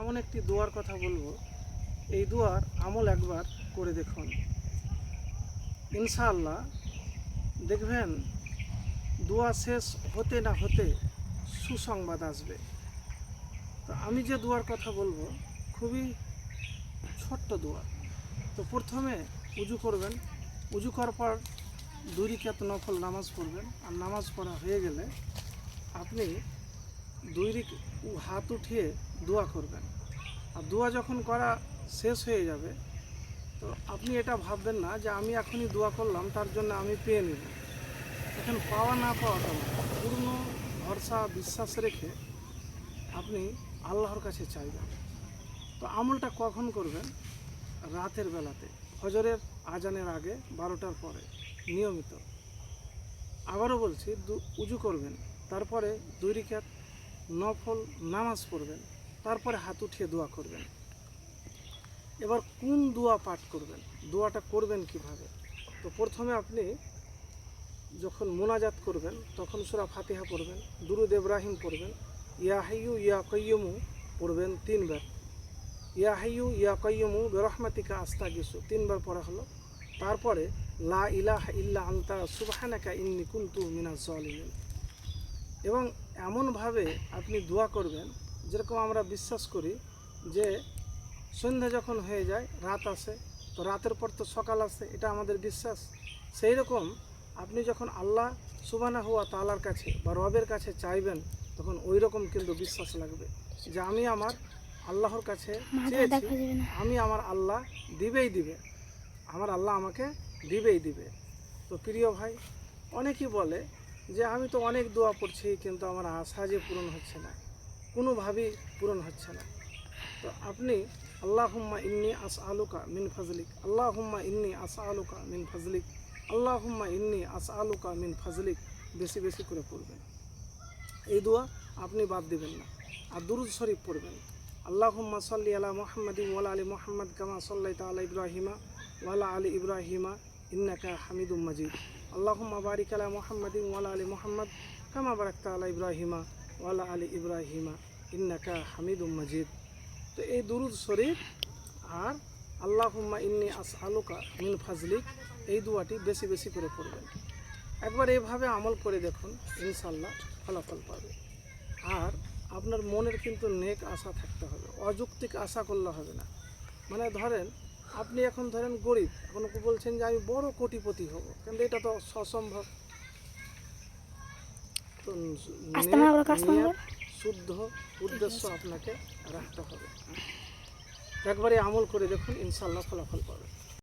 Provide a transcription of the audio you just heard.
এমন একটি দোয়ার কথা বলবো, এই দোয়ার আমল একবার করে দেখুন, ইনশাআল্লাহ দেখবেন দোয়া শেষ হতে না হতে সুসংবাদ আসবে। তো আমি যে দোয়ার কথা বলবো খুবই ছোট্ট দোয়া। তো প্রথমে উজু করবেন, উজু করার পর 2 রাকাত নফল নামাজ পড়বেন, আর নামাজ পড়া হয়ে গেলে আপনি 2 হাত উঠিয়ে দোয়া করবেন। আর দোয়া যখন করা শেষ হয়ে যাবে তো আপনি এটা ভাববেন না যে আমি এখনই দোয়া করলাম তার জন্য আমি পেয়ে নেব। এখন পাওয়া না পাওয়াটা না, পূর্ণ ভরসা বিশ্বাস রেখে আপনি আল্লাহর কাছে চাইবেন। তো আমলটা কখন করবেন? রাতের বেলাতে, ফজরের আজানের আগে 12টার পরে নিয়মিত। আবারও বলছি, উজু করবেন, তারপরে 2 রাকাত নফল নামাজ পড়বেন, তারপরে হাত উঠিয়ে দোয়া করবেন। এবার কোন দোয়া পাঠ করবেন, দোয়াটা করবেন কিভাবে? তো প্রথমে আপনি যখন মোনাজাত করবেন তখন সূরা ফাতিহা পড়বেন, দুরুদ ইব্রাহিম পড়বেন, ইয়া হাইয়ু ইয়া কাইয়্যুমু পড়বেন 3 বার, ইয়া হাইয়ু ইয়া কাইয়্যুমু বিরহমাতিকা আস্তাগিসু 3 বার পড়া হলো। তারপরে লা ইলাহা ইল্লা আনতা সুবহানাকা ইন্নী কুনতু মিনাজ জালিমিন। এবং এমনভাবে আপনি দোয়া করবেন যেরকম আমরা বিশ্বাস করি যে সন্ধ্যা যখন হয়ে যায় রাত আসে, তো রাতের পর তো সকাল আসে, এটা আমাদের বিশ্বাস। সেই রকম আপনি যখন আল্লাহ সুবহানাহু ওয়া তাআলার কাছে বা রবের কাছে চাইবেন তখন ওই রকম কিন্তু বিশ্বাস লাগবে যে আমি আমার আল্লাহর কাছে চেয়েছি, আমি আমার আল্লাহ দিবেই দিবে, আমার আল্লাহ আমাকে দিবেই দিবে। তো প্রিয় ভাই, অনেকেই বলে যে আমি তো অনেক দোয়া পড়ছি কিন্তু আমার আশা যে পূরণ হচ্ছে না, কোনোভাবেই পূরণ হচ্ছে না। তো আপনি আল্লাহুম্মা ইন্নী আসআলুকা মিন ফাজলিক, আল্লাহুম্মা ইন্নী আসআলুকা মিন ফাজলিক, আল্লাহুম্মা ইন্নী আসআলুকা মিন ফাজলিক বেশি বেশি করে পড়বেন। এই দোয়া আপনি বাদ দিবেন না। আর দুরূদ শরীফ পড়বেন, আল্লাহুম্মা সাল্লি আলা মুহাম্মাদিন ওয়া আলা আলি মুহাম্মাদ কামা সাল্লাইতা আলা ইব্রাহিমা ওয়া আলা আলি ইব্রাহিমা ইন্নাকা হামিদুম মাজিদ, আল্লাহুম্মা বারিক আলা মুহাম্মাদিন ওয়া আলা আলি মুহাম্মাদ কামা বারাকতা আলা ইব্রাহিমা ওয়া আলা আলি ইব্রাহিমা ইন্নাকা হামিদুম মাজিদ। তো এই দুরূদ শরীফ আর আল্লাহুম্মা ইন্নী আসআলুকা মিন ফাজলিক এই দোয়াটি বেশি বেশি করে পড়বেন। একবার এইভাবে আমল করে দেখুন, ইনশাআল্লাহ ফলাফল পাবে। আর আপনার মনের কিন্তু নেক আশা থাকতে হবে, অযৌক্তিক আশা করলে হবে না। মানে ধরেন আপনি এখন ধরেন গরিব, এখন বলছেন যে আমি বড় কোটিপতি হব, কিন্তু এটা তো অসম্ভব। তো নিয়ত শুদ্ধ উদ্দেশ্য আপনাকে রাখতে হবে। একবারে আমল করে দেখুন, ইনশাআল্লাহ ফলাফল পাবে।